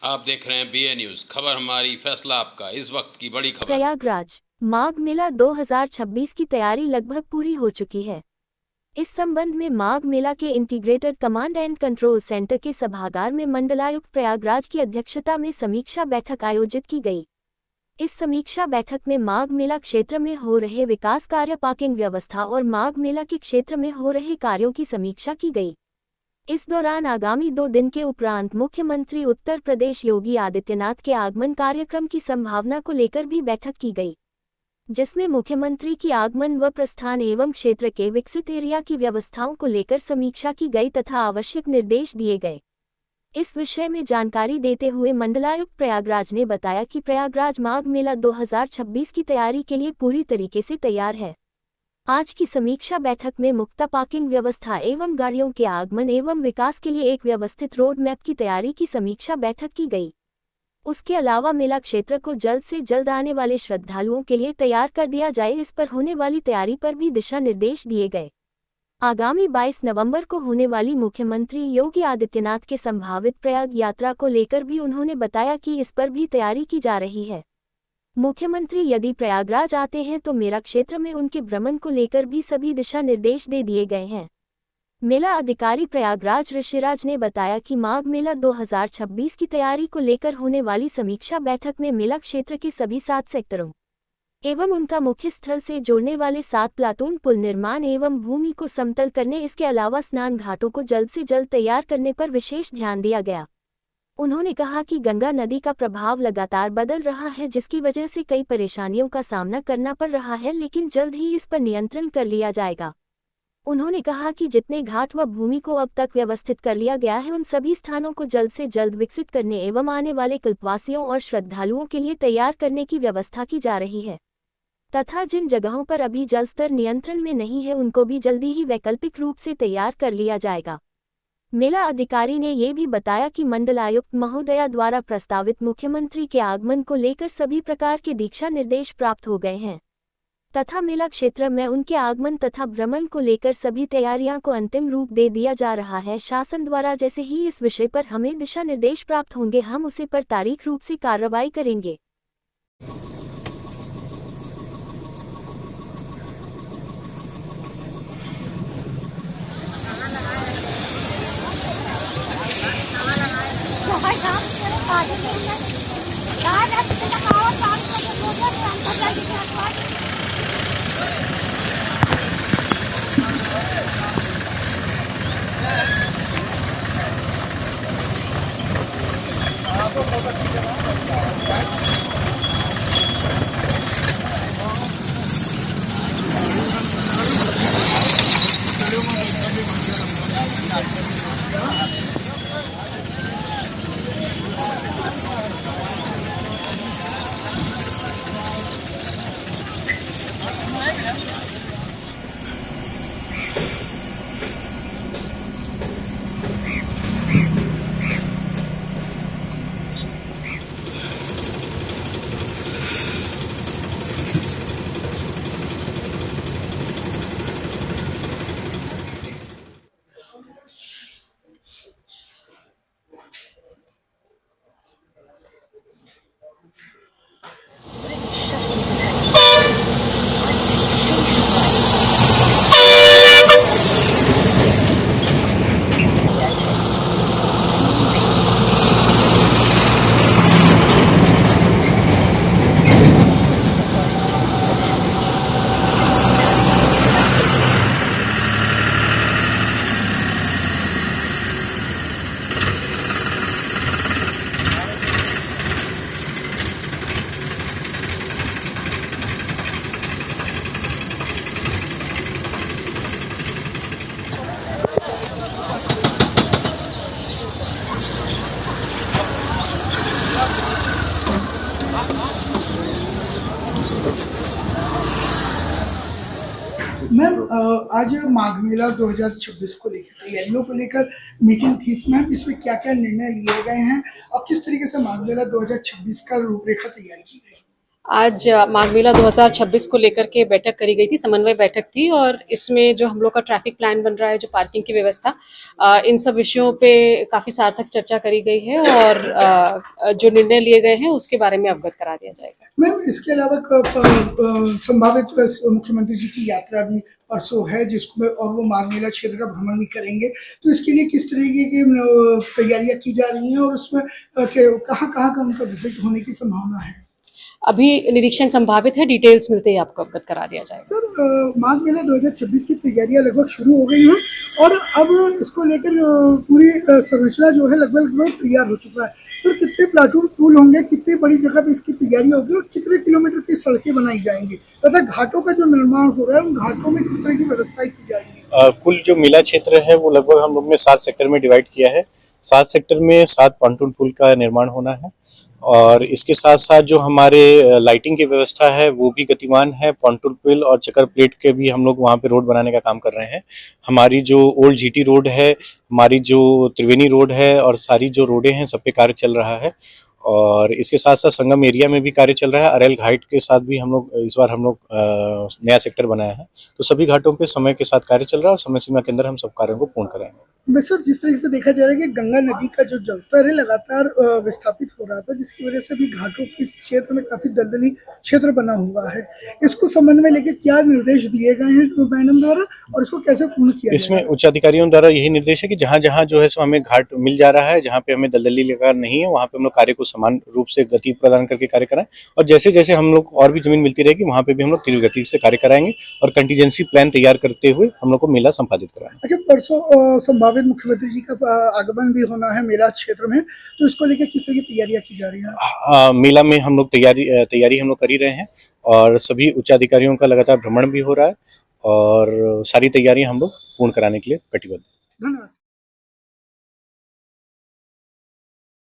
आप देख रहे हैं BA न्यूज। खबर हमारी, फैसला आपका। इस वक्त की बड़ी खबर। प्रयागराज माघ मेला 2026 की तैयारी लगभग पूरी हो चुकी है। इस संबंध में माघ मेला के integrated command and control centre के सभागार में मंडलायुक्त प्रयागराज की अध्यक्षता में समीक्षा बैठक आयोजित की गई। इस समीक्षा बैठक में माघ मेला क्षेत्र में हो रहे विकास कार्य, पार्किंग व्यवस्था और माघ मेला के क्षेत्र में हो रहे कार्यों की समीक्षा की गई। इस दौरान आगामी 2 दिन के उपरांत मुख्यमंत्री उत्तर प्रदेश योगी आदित्यनाथ के आगमन कार्यक्रम की संभावना को लेकर भी बैठक की गई, जिसमें मुख्यमंत्री की आगमन व प्रस्थान एवं क्षेत्र के विकसित एरिया की व्यवस्थाओं को लेकर समीक्षा की गई तथा आवश्यक निर्देश दिए गए। इस विषय में जानकारी देते हुए मंडलायुक्त प्रयागराज ने बताया कि प्रयागराज माघ मेला 2026 की तैयारी के लिए पूरी तरीके से तैयार है। आज की समीक्षा बैठक में मुक्त पार्किंग व्यवस्था एवं गाड़ियों के आगमन एवं विकास के लिए एक व्यवस्थित रोड मैप की तैयारी की समीक्षा बैठक की गई। उसके अलावा मेला क्षेत्र को जल्द से जल्द आने वाले श्रद्धालुओं के लिए तैयार कर दिया जाए, इस पर होने वाली तैयारी पर भी दिशा निर्देश दिए गए। आगामी 22 नवंबर को होने वाली मुख्यमंत्री योगी आदित्यनाथ के संभावित प्रयाग यात्रा को लेकर भी उन्होंने बताया कि इस पर भी तैयारी की जा रही है। मुख्यमंत्री यदि प्रयागराज आते हैं तो मेला क्षेत्र में उनके भ्रमण को लेकर भी सभी दिशा निर्देश दे दिए गए हैं। मेला अधिकारी प्रयागराज ऋषिराज ने बताया कि माघ मेला 2026 की तैयारी को लेकर होने वाली समीक्षा बैठक में मेला क्षेत्र के सभी 7 सेक्टरों एवं उनका मुख्य स्थल से जोड़ने वाले 7 प्लाटून पुल निर्माण एवं भूमि को समतल करने, इसके अलावा स्नान घाटों को जल्द से जल्द तैयार करने पर विशेष ध्यान दिया गया। उन्होंने कहा कि गंगा नदी का प्रभाव लगातार बदल रहा है, जिसकी वजह से कई परेशानियों का सामना करना पड़ रहा है, लेकिन जल्द ही इस पर नियंत्रण कर लिया जाएगा। उन्होंने कहा कि जितने घाट व भूमि को अब तक व्यवस्थित कर लिया गया है, उन सभी स्थानों को जल्द से जल्द विकसित करने एवं आने वाले कल्पवासियों और श्रद्धालुओं के लिए तैयार करने की व्यवस्था की जा रही है तथा जिन जगहों पर अभी जल स्तर नियंत्रण में नहीं है, उनको भी जल्दी ही वैकल्पिक रूप से तैयार कर लिया जाएगा। मेला अधिकारी ने ये भी बताया कि मंडलायुक्त महोदया द्वारा प्रस्तावित मुख्यमंत्री के आगमन को लेकर सभी प्रकार के दिशा निर्देश प्राप्त हो गए हैं तथा मेला क्षेत्र में उनके आगमन तथा भ्रमण को लेकर सभी तैयारियां को अंतिम रूप दे दिया जा रहा है। शासन द्वारा जैसे ही इस विषय पर हमें दिशा निर्देश प्राप्त होंगे, हम उसे पर तारीख रूप से कार्रवाई करेंगे। मैम, आज माघ मेला 2026 को लेकर तैयारियों को लेकर मीटिंग थी। मैम, इसमें क्या क्या निर्णय लिए गए हैं और किस तरीके से माघ मेला 2026 का रूपरेखा तैयार की गई? आज माघ मेला 2026 को लेकर के बैठक करी गई थी, समन्वय बैठक थी और इसमें जो हम लोग का ट्रैफिक प्लान बन रहा है, जो पार्किंग की व्यवस्था, इन सब विषयों पे काफ़ी सार्थक चर्चा करी गई है और जो निर्णय लिए गए हैं उसके बारे में अवगत करा दिया जाएगा। मैम, इसके अलावा संभावित मुख्यमंत्री जी की यात्रा भी परसों है, जिसको और वो माघ मेला क्षेत्र का भ्रमण भी करेंगे, तो इसके लिए किस तरीके की तैयारियां की जा रही हैं और उसमें कहाँ कहाँ का उनका विजिट होने की संभावना है? अभी निरीक्षण संभावित है, डिटेल्स मिलते ही आपको अवगत करा दिया जाएगा। सर, माघ मेला 2026 की तैयारियां लगभग शुरू हो गई हैं और अब इसको लेकर पूरी संरचना जो है लगभग तैयार हो चुका है। सर, कितने प्लाटून पुल होंगे, कितनी बड़ी जगह पे इसकी तैयारी होगी और कितने किलोमीटर की सड़कें बनाई जाएंगी तथा घाटों का जो निर्माण हो रहा है उन घाटों में किस तरह की व्यवस्थाएं की जाएंगी? कुल जो मेला क्षेत्र है वो लगभग हम लोग ने 7 सेक्टर में डिवाइड किया है। 7 सेक्टर में 7 पॉन्टून पुल का निर्माण होना है और इसके साथ साथ जो हमारे लाइटिंग की व्यवस्था है वो भी गतिमान है। पॉन्टून पुल और चक्कर प्लेट के भी हम लोग वहाँ पे रोड बनाने का काम कर रहे हैं। हमारी जो ओल्ड जीटी रोड है, हमारी जो त्रिवेणी रोड है और सारी जो रोडें हैं सब पे कार्य चल रहा है और इसके साथ साथ संगम एरिया में भी कार्य चल रहा है। अरेल घाट के साथ भी हम लोग इस बार नया सेक्टर बनाया है, तो सभी घाटों पे समय के साथ कार्य चल रहा है और समय सीमा के अंदर हम सब कार्यों को पूर्ण कराएंगे। सर, जिस तरीके से देखा जा रहा है कि गंगा नदी का जो जलस्तर है लगातार विस्थापित हो रहा था, जिसकी वजह से भी घाटों के क्षेत्र में काफी दलदली क्षेत्र बना हुआ है, इसको संबंध में लेके क्या निर्देश दिए गए हैं मैडम द्वारा और इसको कैसे पूर्ण किया इसमें उच्च अधिकारियों द्वारा यही निर्देश है कि जहाँ जहाँ जो है सो हमें घाट मिल जा रहा है, जहाँ पे हमें दलदली लगा नहीं है, वहाँ पे हम लोग कार्य को समान रूप से गति प्रदान करके कार्य कराएं और जैसे जैसे हम लोग और भी जमीन मिलती रहेगी वहाँ पे भी हम लोग तीव्र गति से कार्य कराएंगे और कंटीजेंसी प्लान तैयार करते हुए हम लोग को मेला संपादित कराएंगे। अच्छा, परसों संभावित मुख्यमंत्री जी का आगमन भी होना है मेला क्षेत्र में, तो इसको लेकर किस तरह की तैयारियां की जा रही हैं? मेला में हम लोग तैयारी हम लोग कर ही रहे हैं और सभी उच्च अधिकारियों का लगातार भ्रमण भी हो रहा है और सारी तैयारियां हम लोग पूर्ण कराने के लिए कटिबद्ध। धन्यवाद।